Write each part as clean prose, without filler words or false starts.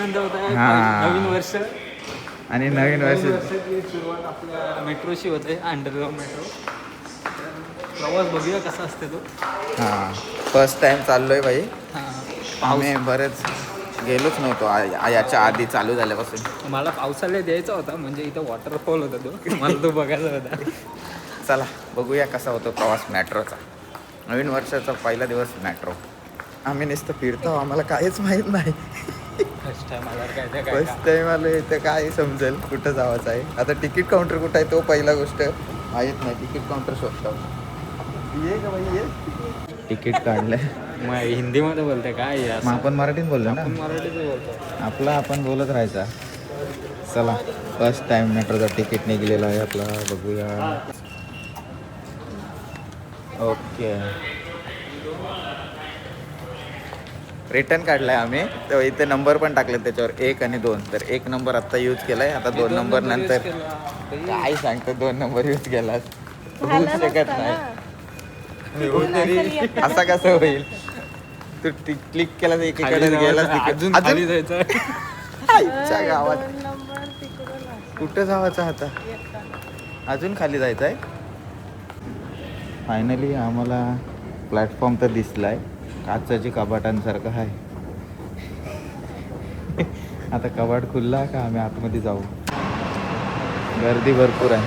आनंद होत आहे. हा. नवीन वर्ष आणि नवीन वर्ष वर्षाची सुरुवात आपल्या मेट्रोशी होते, अंडरग्राऊंड मेट्रो. प्रवास बघूया कसा असते तो. हां फर्स्ट टाइम चाललोय बाई. हां आम्ही बरेच गेलोच नव्हतो याच्या आधी चालू झाल्यापासून. मला पावसाळ्यात द्यायचा होता, म्हणजे इथं वॉटरफॉल होता तो, मला तो बघायचा होता. चला बघूया कसा होतो प्रवास मेट्रोचा. नवीन वर्षाचा पहिला दिवस मेट्रो. आम्ही नुसतं फिरतो, आम्हाला काहीच माहीत नाही. फर्स्ट टाइम आला काय फर्स्ट टाइम आलो इथं काय समजेल कुठं जावायचं आहे. आता तिकीट काउंटर कुठं आहे तो पहिला गोष्ट माहीत नाही. तिकीट काउंटर शोधतो. ये का बाई ये. तिकीट काढलंय. मग हिंदीमध्ये बोलते काय आहे मग आपण मराठीत बोललो ना. आपण मराठीच बोलतो. आपला आपण बोलत राहायचा. चला फर्स्ट टाइम मेट्रोचं तिकीट निघलेलं आहे आपला. बघूया. ओके रिटर्न काढलाय आम्ही. तर इथे नंबर पण टाकले त्याच्यावर 1 आणि 2. तर 1 नंबर आत्ता यूज केलाय. आता 2 नंबर नंतर. काय सांगतो 2 नंबर यूज केलास होऊ शकत नाही. असा कसं होईल. तू क्लिक केला तर एकीकडे गेलास. अजून खाली जायचं. आईच्या गावात कुठं जावायचं आता. अजून खाली जायचं आहे. फायनली आम्हाला प्लॅटफॉर्म तर दिसलाय. काचाची कपाटांसारखं आहे. आता कपाट खुलला का आम्ही आतमध्ये जाऊ. गर्दी भरपूर आहे.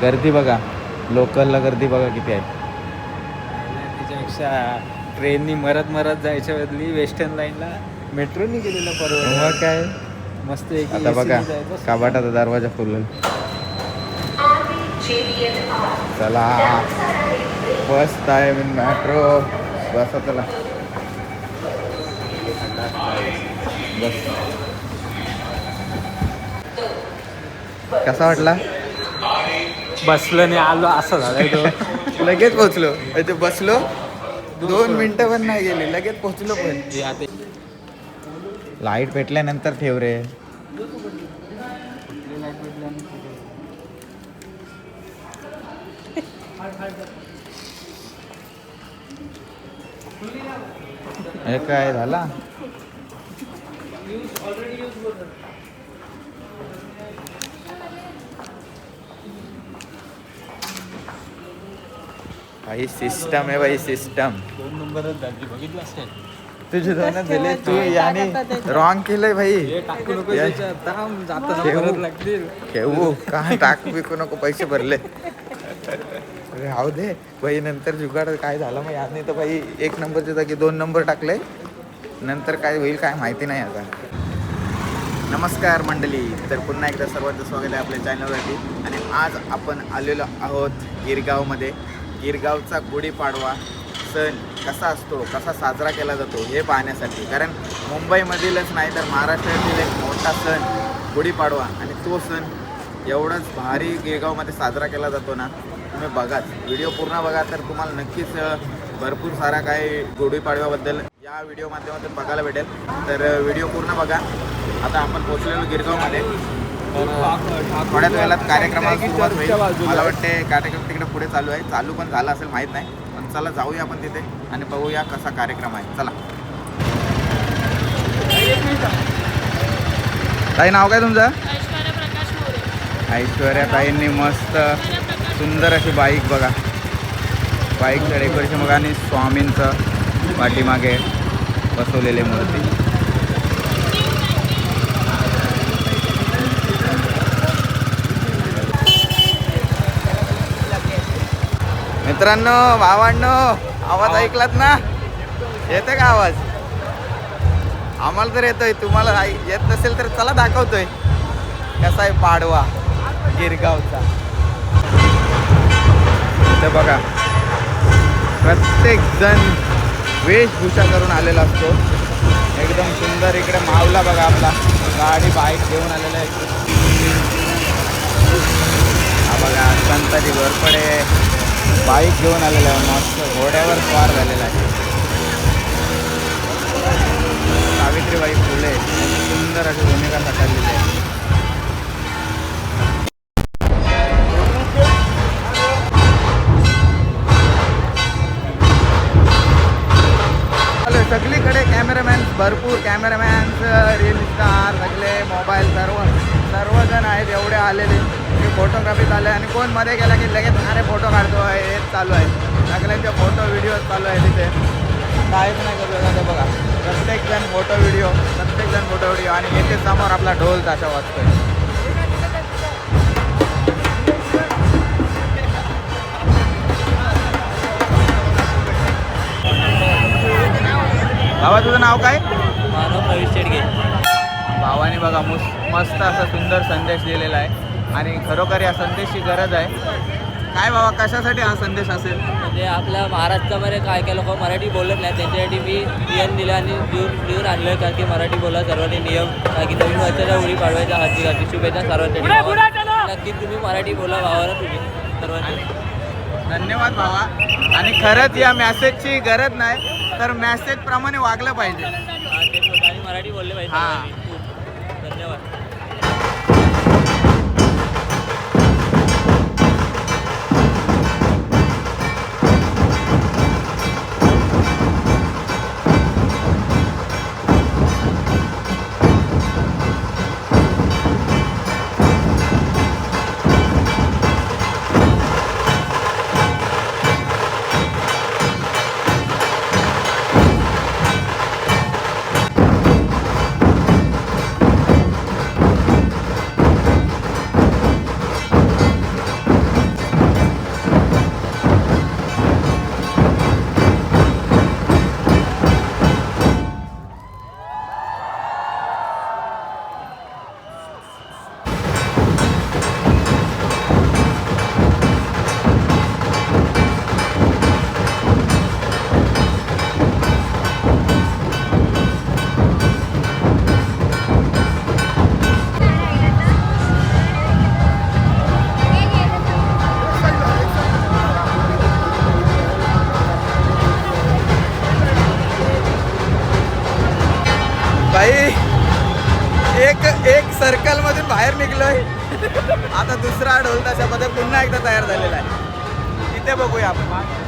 गर्दी बघा. लोकलला गर्दी बघा किती आहे. त्याच्यापेक्षा ट्रेननी मरत जायच्या बदली वेस्टर्न लाईनला मेट्रोनी गेलेलं परवडलं. मग काय मस्त एक आता बघा कपाटाचा दरवाजा खुलल. चला फर्स्ट टाइम इन मेट्रो. बसा चला बस. कसा वाटला. बसलं नाही आलो असं झालंय तो. लगेच पोहोचलो. इथे बसलो 2 मिनिटं पण नाही गेली लगेच पोहोचलो. पण लाईट पेटल्यानंतर ठेव रे. हे काय झाला. भाई सिस्टम आहे भाई सिस्टम. 2 नंबरच झाली बघितलं असेल. तुझे 2 दिले तू याने रॉंग केलंय भाई. हे टाकू नको त्याच्यात. थांब, जाताना ठेवू. परत लागतील. ठेवू काय टाकू बिकू नको. पैसे भरले. राहू दे भाई. नंतर जुगाड काय झालं मग याने तर भाई 1 नंबरच्या जागी 2 नंबर टाकले. नंतर काय होईल काय माहिती नाही आता. नमस्कार मंडळी. तर पुन्हा एकदा सर्वांचं स्वागत आहे आपल्या चॅनलवरती. आणि आज आपण आलेलो आहोत गिरगावमध्ये. गिरगावचा गुढीपाडवा सण कसा असतो, कसा साजरा केला जातो हे पाहण्यासाठी. कारण मुंबईमधीलच नाही तर महाराष्ट्रातील एक मोठा सण गुढीपाडवा. आणि तो सण एवढाच भारी गिरगावमध्ये साजरा केला जातो ना. तुम्ही बघाच व्हिडिओ पूर्ण बघा तर तुम्हाला नक्कीच भरपूर सारा काही गुढीपाडव्याबद्दल या व्हिडिओ माध्यमातून बघायला भेटेल. तर व्हिडिओ पूर्ण बघा. आता आपण पोहोचलेलो गिरगावमध्ये. थोड्याच वेळात कार्यक्रमाला सुरुवात होईल. मला वाटते कार्यक्रम तिकडे पुढे चालू आहे. चालू पण झाला असेल माहीत नाही. पण चला जाऊया आपण तिथे आणि बघूया कसा कार्यक्रम आहे. चला. ताई नाव काय तुमचं. ऐश्वर्या ताईंनी मस्त सुंदर अशी बाईक बघा. बाईकचं डेकोरेशन बघा. आणि स्वामींचं पाठीमागे बसवलेले मूर्ती. मित्रांनो भावांनो आवाज ऐकलात ना. येतोय का आवाज. आम्हाला तर येतोय. तुम्हाला येत नसेल तर चला दाखवतोय कसा आहे पाडवा गिरगावचा. इथं बघा प्रत्येक जण वेशभूषा करून आलेला असतो. एकदम सुंदर. इकडे मावला बघा आपला गाडी बाईक घेऊन आलेला आहे. हा बघा संताजी घोरपडे बाईक घेऊन आलेला आहे. मस्त घोड्यावर स्वार झालेला आहे. सावित्रीबाई फुले सुंदर अशी भूमिका साकारलेली आहे. सगळीकडे कॅमेरामॅन भरपूर कॅमेरामॅन्स, रील स्टार, सगळे मोबाईल सर्वजण आहेत एवढे आलेले की फोटोग्राफीत आले. आणि कोण मध्ये गेला की लगेच अरे फोटो काढतो आहे, हेच चालू आहे. सगळ्यांचे फोटो व्हिडिओ चालू आहे तिथे. काहीच नाही करू शकत बघा. प्रत्येकजण फोटो व्हिडिओ आणि येथे समोर आपला ढोल ताशा वाजतोय. बाबा तुझं नाव काय? मानव प्रवीण शेडगे. भावाने बघा मस्त असा सुंदर संदेश दिलेला आहे आणि खरोखर या संदेशची गरज आहे. काय बाबा कशासाठी हा संदेश असेल? म्हणजे आपल्या महाराष्ट्रामध्ये काय काय लोक मराठी बोलत नाही, त्यांच्यासाठी मी नियम दिले आणि लिहून आणलं कारण की मराठी बोला सर्वांनी नियम. कारण की नवीन वर्षाच्या गुढी पाडव्याच्या हार्दिक शुभेच्छा सर्वांसाठी. नक्की तुम्ही मराठी बोला भावाला तुम्ही सर्वांनी. धन्यवाद भावा. आणि खरंच या मॅसेजची गरज नाही तर मॅसेज प्रमाणे वागलं पाहिजे. आणि मराठी बोलले पाहिजे. हां. खूप धन्यवाद. भाई एक सर्कल मधून बाहेर निघलोय. आता दुसरा ढोल ताशामध्ये पुन्हा एकदा तयार झालेला आहे. इथे बघूया आपण.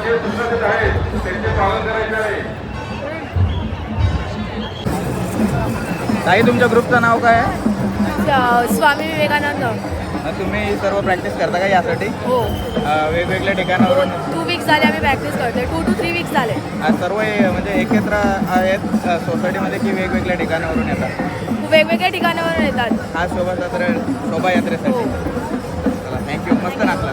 जे सुसज्जित आहेत त्यांचे पालन करायचे आहे. ताई तुमच्या ग्रुपचं नाव काय आहे? स्वामी विवेकानंद. तुम्ही सर्व प्रॅक्टिस करता का यासाठी? हो. वेगवेगळ्या ठिकाणावरून 2 वीक्स झाले आम्ही प्रॅक्टिस करतोय. 2 to 3 वीक्स झाले. सर्व म्हणजे एकत्र आहेत सोसायटीमध्ये की वेगवेगळ्या ठिकाणावरून येतात? वेगवेगळ्या ठिकाणावरून येतात. हा शोभायात्रेसाठी. हो. चला थँक्यू. मस्त नाचला.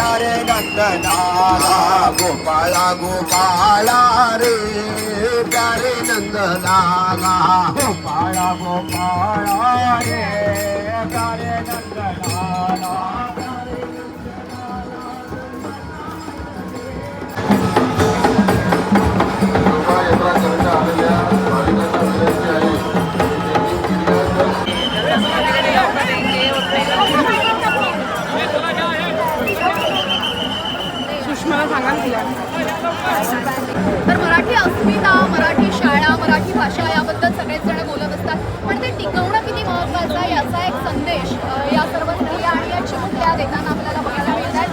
प्यारे नंदलाला गोपाळा गोपाळा रे प्यारे नंदलाला गोपाळा गोपाळा रे प्यारे नंदलाला तर मराठी अस्मिता, मराठी शाळा, मराठी भाषा याबद्दल सगळेच जण बोलत असतात, पण ते टिकवणं किती महत्त्वाचं आहे याचा एक संदेश या सर्व स्त्रिया आणि या चिमुकल्या देताना आपल्याला बघायला मिळतात.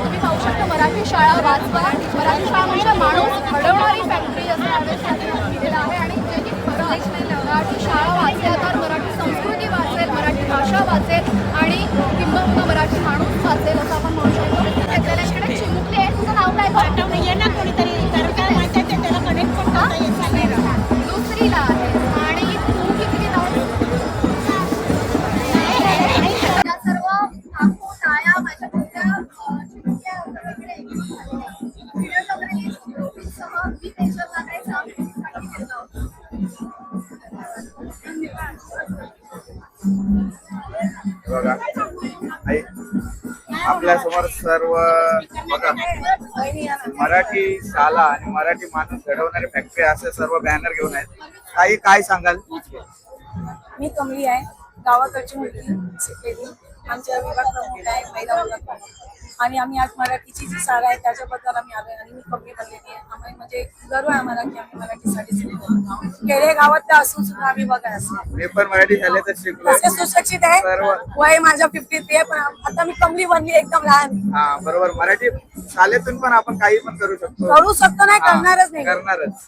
तुम्ही पाहू शकता मराठी शाळा वाचवा. मराठी शाळा म्हणजे माणूस घडवणारी फॅक्टरी असं यावेळेस लिहिलेलं आहे आणि जे की खरं मराठी शाळा वाचल्या तर मराठी संस्कृती वाचेल, मराठी भाषा वाचेल आणि किंबहुना मराठी माणूस वाचेल असं आपण म्हणू शकतो. त्याच्याकडे चिमुकली आहे. तुझं नाव काय गं? ना कोणीतरी तर काय माहिती आहे त्याला कनेक्ट पण करता येत नाही. दुसरीला आहे आणि तू किती या सर्व काकू ताया माझ्या मोठ्या चिमुकल्या वगैरे व्हिडिओ वगैरे सह मी त्यांच्या सांगितलं बघा आई आपल्या समोर सर्व बघा मराठी शाळा आणि मराठी माणूस घडवणारी फॅक्टरी असे सर्व बॅनर घेऊन आहेत. आई काय सांगाल? मी कमली आहे, गावाकडची मुलगी शिकलेली. आमच्या विभाग प्रमुख आहे, महिला विभाग प्रमुख आणि आम्ही आज मराठीची जी शाळा आहे त्याच्याबद्दल आम्ही आलोय आणि मी कमली बनलेली आहे. आम्ही म्हणजे गर्व आहे आम्हाला की आम्ही मराठीसाठी शिकलो. खेडे गावातल्या असून सुद्धा आम्ही बघा असं मी पण मराठी शाळेतच शिकलो. तसे सुशिक्षित आहे. सर्व वय माझ्या 53 आहे पण आता मी कमली बनली एकदम लहान. हा बरोबर. मराठी शाळेतून पण आपण काही पण करू शकतो. करू शकतो नाही, हा, करणारच नाही. करणारच.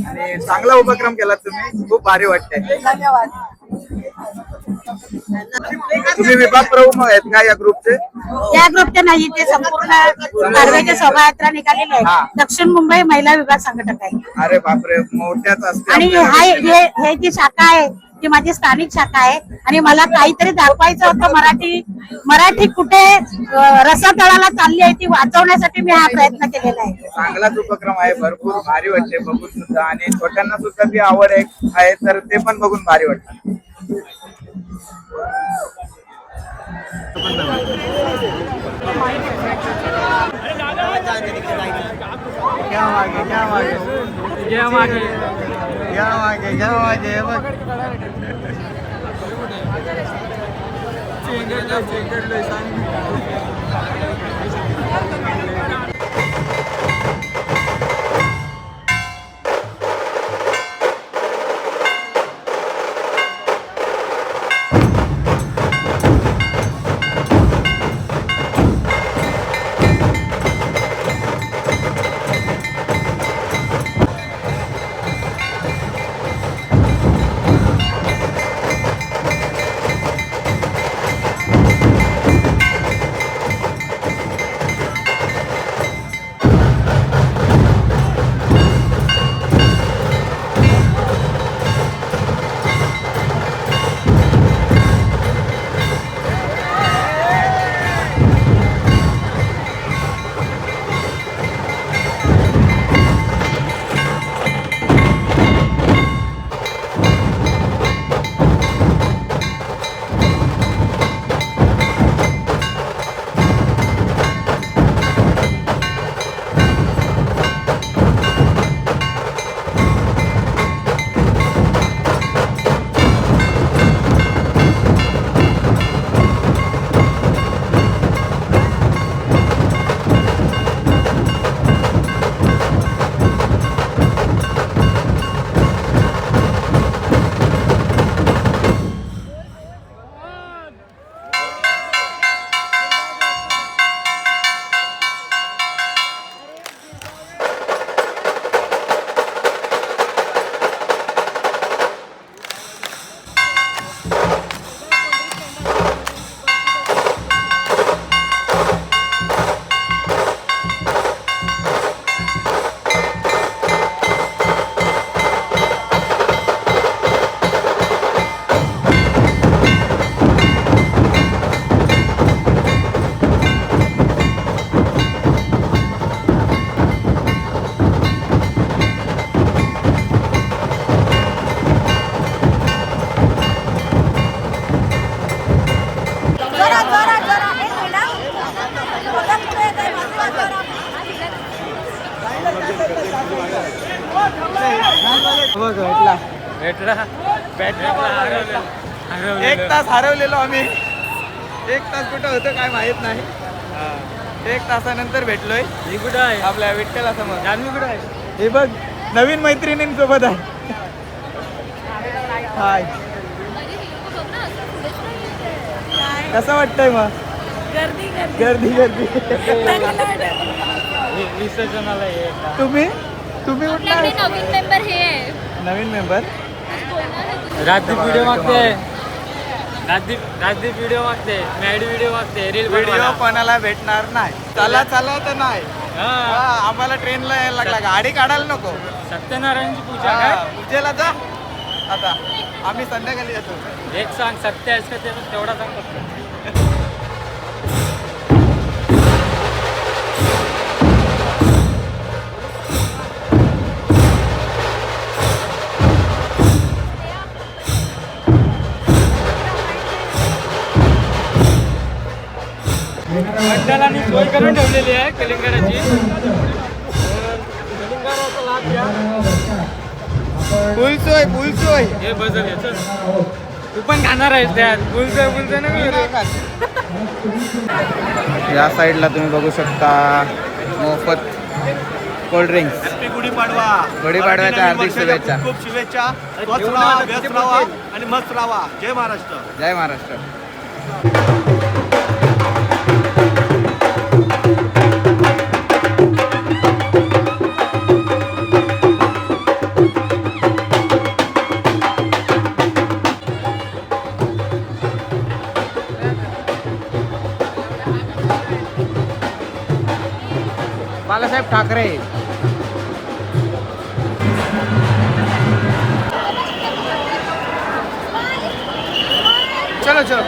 आणि चांगला उपक्रम केला तुम्ही, खूप भारी वाटतंय. धन्यवाद. तुम्ही विभाग प्रमुख आहेत का या ग्रुपचे? या ग्रुपचे नाही, ते संपूर्ण कारवाईचे शोभायात्रा निघालेली हा. आहे. दक्षिण मुंबई महिला विभाग संघटक आहे अरे बापरे, मोठ्याच असते आणि आपल्या हे जी शाखा आहे ती माझी स्थानिक शाखा आहे आणि मला काहीतरी दाखवायचं होतं. मराठी कुठे रसातळाला चालली आहे ती वाचवण्यासाठी मी हा प्रयत्न केलेला आहे. चांगलाच उपक्रम आहे, भरपूर भारी वाटते बघून सुद्धा आणि छोट्यांना सुद्धा ती आवड आहे तर ते पण बघून भारी वाटतं. एक तास हरवलेलो आम्ही. एक तास कुठं होतं काय माहित नाही. 1 तासानंतर भेटलोय. ही कुठं आहे आपल्या विठ्ठला समोर. जान्हवी कुठं आहे हे बघ नवीन मैत्रिणींसोबत आहे. हाय, कसं वाटतंय मग? गर्दी गर्दी गर्दी. विसर्जनाला ये तुम्ही तुम्ही कुठला आहे? नवीन मेंबर हे आहे. नवीन मेंबर. राजदीप व्हिडिओ मागते राजदीप व्हिडिओ मागते मॅडी व्हिडिओ मागते रील व्हिडिओ कोणाला भेटणार नाही. चला चला तर नाही. हा, आम्हाला ट्रेनला यायला लागला. गाडी काढायला नको. सत्यनारायणची पूजा काय पूजेला जा. आता आम्ही संध्याकाळी येतो. एक सांग सत्य आहेस का तेवढा सांग फक्त. मंडळाने सोय करून ठेवलेली आहे कलिंगडाची. कलिंगडाचा लाभ घ्या. फुलसोय फुलसोय. हे बदल आहे चल. तू पण खाणार आहेस त्यात बुलचं नाही. या साईडला तुम्ही बघू शकता मोफत कोल्ड्रिंक्स. गुढीपाडव्याच्या हार्दिक शुभेच्छा. खूप शुभेच्छा. स्वच्छ राहा, व्यस्त राहा आणि मस्त राहा. जय महाराष्ट्र. जय महाराष्ट्र. बालासाहेब ठाकरे. चलो चलो.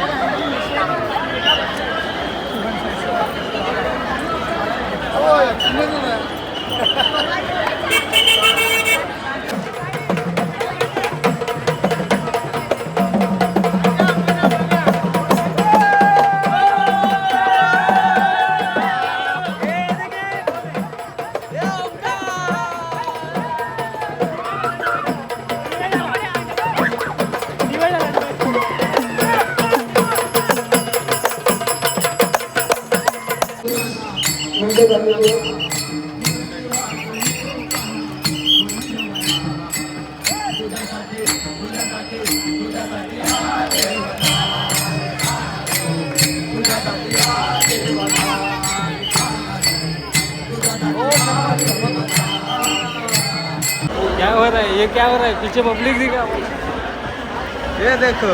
क्या हो रहा है ये क्या हो रहा है पीछे पब्लिक दिखा. ये देखो.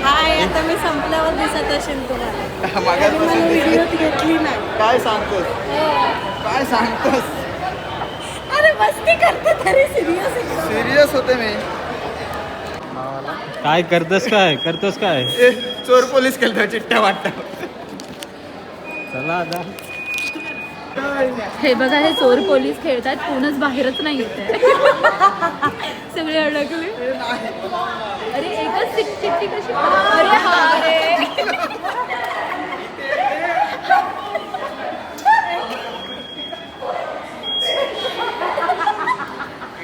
हाय, आता मी संपल्यावर दिसत असेल तुम्हाला. मागासपासून व्हिडिओ घेतली नाही. काय सांगतोस? काय सांगतोस? अरे मस्ती करते तरी सिरियस सिरियस होते मी. काय करतोस काय ए, चोर पोलीस केलं चिट्ट्या वाटत. चला आता. हे बघा हे चोर पोलीस खेळतात कोणच बाहेरच नाही येते. सगळे अडकले. अरे एकच चिठ्ठी कशी. अरे हा रे.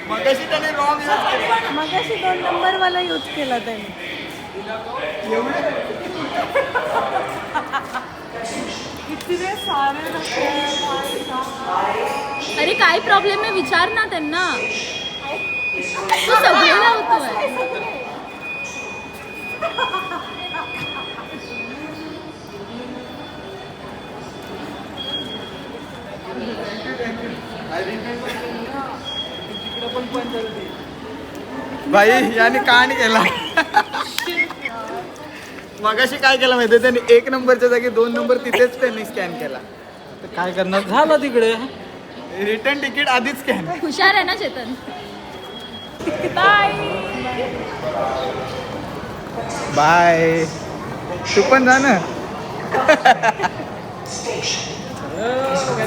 मगाशी त्याने रॉंग यूज केलं. मगाशी 2 नंबरवाला यूज केला त्यांनी. इतने सारे अरे काय प्रॉब्लेम आहे विचार ना त्यांना. तू सगळेला होतोय. भाई याने कांड केला. मगाशी काय केलं माहिती त्यांनी 1 नंबरच्या जागी 2 नंबर तिथेच त्यांनी स्कॅन केला. काय करणार झालं तिकडे. रिटर्न तिकीट आधीच स्कॅन. हुशार आहे ना चेतन. बाय. तू पण जा ना.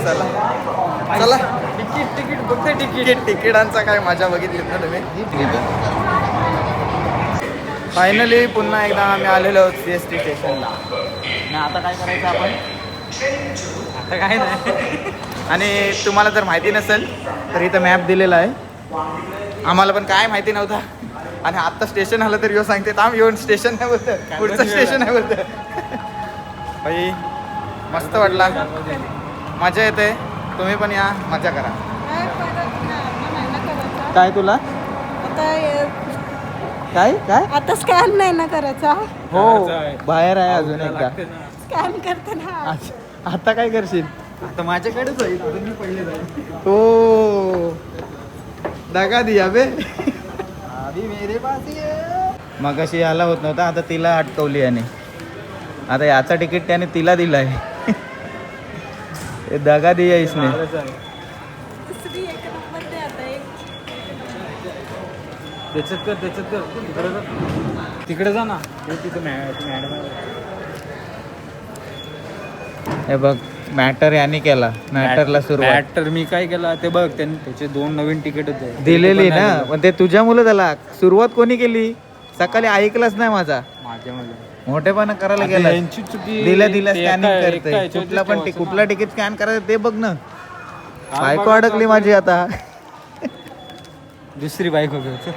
चला चला. तिकीट बघते तिकिटांचा काय मजा बघितलीत ना तुम्ही. फायनली पुन्हा एकदा आम्ही आलेलो आहोत CST स्टेशनला. आणि आता काय करायचं आपण आता काय नाही. आणि तुम्हाला जर माहिती नसेल तर इथं मॅप दिलेला आहे. आम्हाला पण काय माहिती नव्हता आणि आत्ता स्टेशन आलं तर येऊ सांगते थांब येऊन स्टेशन नाही बोलतं पुढचं स्टेशन आहे बोलतं. भाई मस्त वाटला, मजा येते. तुम्ही पण या, मजा करा. काय तुला काय काय आता स्कॅन नाही ना करायचा. हो बाहेर आहे अजून एकदा. स्कॅन करते ना. आता काय करशील? आता माझ्याकडेच आहे, आता मी पहिले जाईल. हो दगा दिया बे. मग अशी याला होत नव्हता, आता तिला अटकवली याने. आता याचा तिकीट त्याने तिला दिलाय. दगा दिया इसने. त्याच्यात कर तिकडे जा ना. तिथं मॅडम हे बघ मॅटर याने केला. मॅटरला सुरुवात मॅटर मी काय केला ते बघ. त्यांनी त्याचे 2 नवीन तिकीट दिलेली ना, पण ते तुझ्यामुळे झाला. सुरुवात कोणी केली? सकाळी ऐकलंच नाही माझा. माझ्यामध्ये मोठेपणा करायला गेला. यांची चुकी. दिल्या ते स्कॅनिंग एका करते. याच्यावरती कुठला पण ठेवायचं कुठला तिकीट स्कॅन करायचं ते बघ ना. काय बायको बघायचं अडकली आपण? माझी आता. दुसरी बायको घ्यायचं.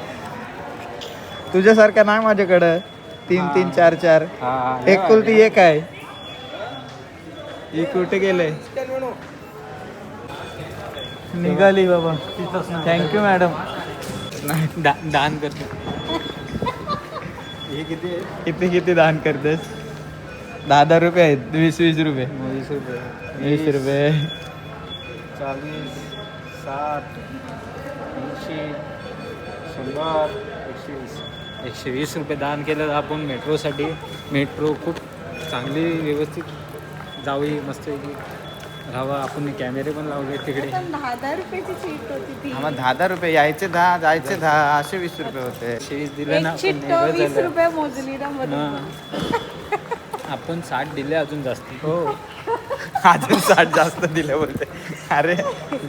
तुझ्यासारखा नाही माझ्याकडं 3-3, 4-4. एकुलती एक आहे. ही कुठे गेले? निघाली बाबा. Thank you madam. नाही दान करते. हे किती आहे? किती दान करतेस? 10 रुपये आहेत. 20 रुपये. 20 रुपये. 20 रुपये. 40, 60, 80, 100, 120 रुपये दान केलं आपण मेट्रोसाठी. मेट्रो खूप चांगली व्यवस्थित जावी, मस्त राहावा. आपण कॅमेरे पण लावले तिकडे. 10 रुपयाची सीट होती ती. आम्हाला 10 रुपये यायचे 10 जायचे 10 असे 20 रुपये होते. 20 दिले ना एक आपण. सीट एवढं 20 झालं. रुपये मोजली ना म्हणून. हां. आपण 60 दिले अजून जास्त. हो अजून 60 जास्त दिले बोलते. अरे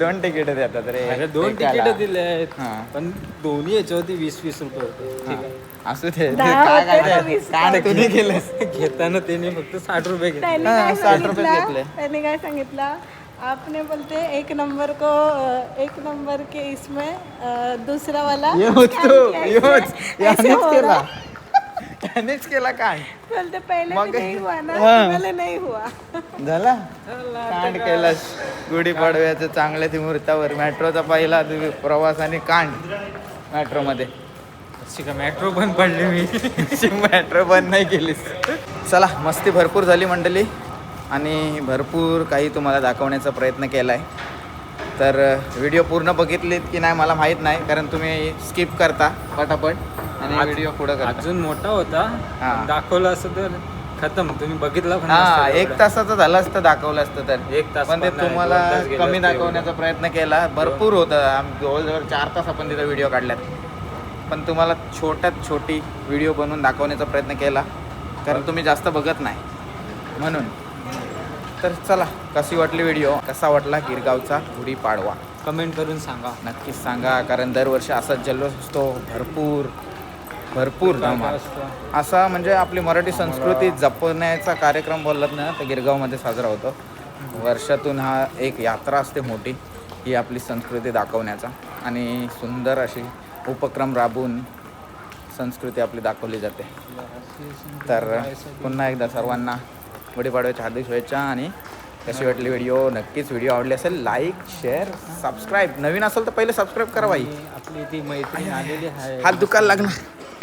2 तिकीट देतात रे. अरे 2 एकाला. तिकीट दिले आहेत. हां. पण दोन्ही याच्यावरती 20 रुपये होते. ठीक आहे. असू दे. 10 काय होते काय ना 20 काय तुम्ही केलंस? घेताना त्यांनी फक्त 60 रुपये घेतले. त्याने हां, काय 60 रुपये घेतले. सांगितलं? त्याने काय सांगितलं? आपने बोलते एक नंबर के इसमें दूसरा वाला योच scan तो किया योच इसमें, यानेच ऐसे हो केला. रहा. त्यानेच केला काय बोलते पहले मग- भी नहीं हुआ ना, हां. पहले नहीं हुआ. झाला कांड केलास. गुढीपाडव्याचं चांगल्या मुहूर्तावर मेट्रोचा पहिला प्रवास आणि कांड मेट्रोमध्ये. अशी का मेट्रो पण पडली मी. मेट्रो बंद नाही केलीस. चला मस्ती भरपूर झाली मंडळी आणि भरपूर काही तुम्हाला दाखवण्याचा प्रयत्न केला आहे. तर व्हिडिओ पूर्ण बघितलीत की नाही मला माहीत नाही, कारण तुम्ही स्किप करता पटापट आणि व्हिडिओ पुढं करता. अजून मोठा होता. हां. दाखवलं असं तर खतम. तुम्ही बघितला पण हा नसता 1 एवढा. तासाचं झालं असतं दाखवलं असतं तर. 1 तास पण ते पण नाही, तुम्हाला 2 तास गेले कमी असते दाखवण्याचा प्रयत्न केला. भरपूर होतं. जवळजवळ 4 तास आपण तिथं व्हिडिओ काढल्यात. पण तुम्हाला छोट्यात छोटी व्हिडिओ बनवून दाखवण्याचा प्रयत्न केला, कारण तुम्ही जास्त बघत नाही म्हणून. तर चला कशी वाटली व्हिडिओ, कसा वाटला गिरगावचा गुढीपाडवा कमेंट करून सांगा. नक्कीच सांगा, कारण दरवर्षी असाच जल्लोष असतो. भरपूर धमाल असा म्हणजे आपली मराठी संस्कृती जपण्याचा कार्यक्रम बोललात ना तर गिरगावमध्ये साजरा होतो. वर्षातून हा एक यात्रा असते मोठी, ही आपली संस्कृती दाखवण्याचा. आणि सुंदर अशी उपक्रम राबवून संस्कृती आपली दाखवली जाते. तर पुन्हा एकदा सर्वांना गुढीपाडव्याच्या हार्दिक शुभेच्छा. आणि कशी वाटली व्हिडिओ, नक्कीच व्हिडिओ आवडली असेल लाईक शेअर सबस्क्राईब. नवीन असेल तर पहिले सबस्क्राईब करा बाई. आपली ती मैत्रीण आलेली आहे. हात दुखायला लागला.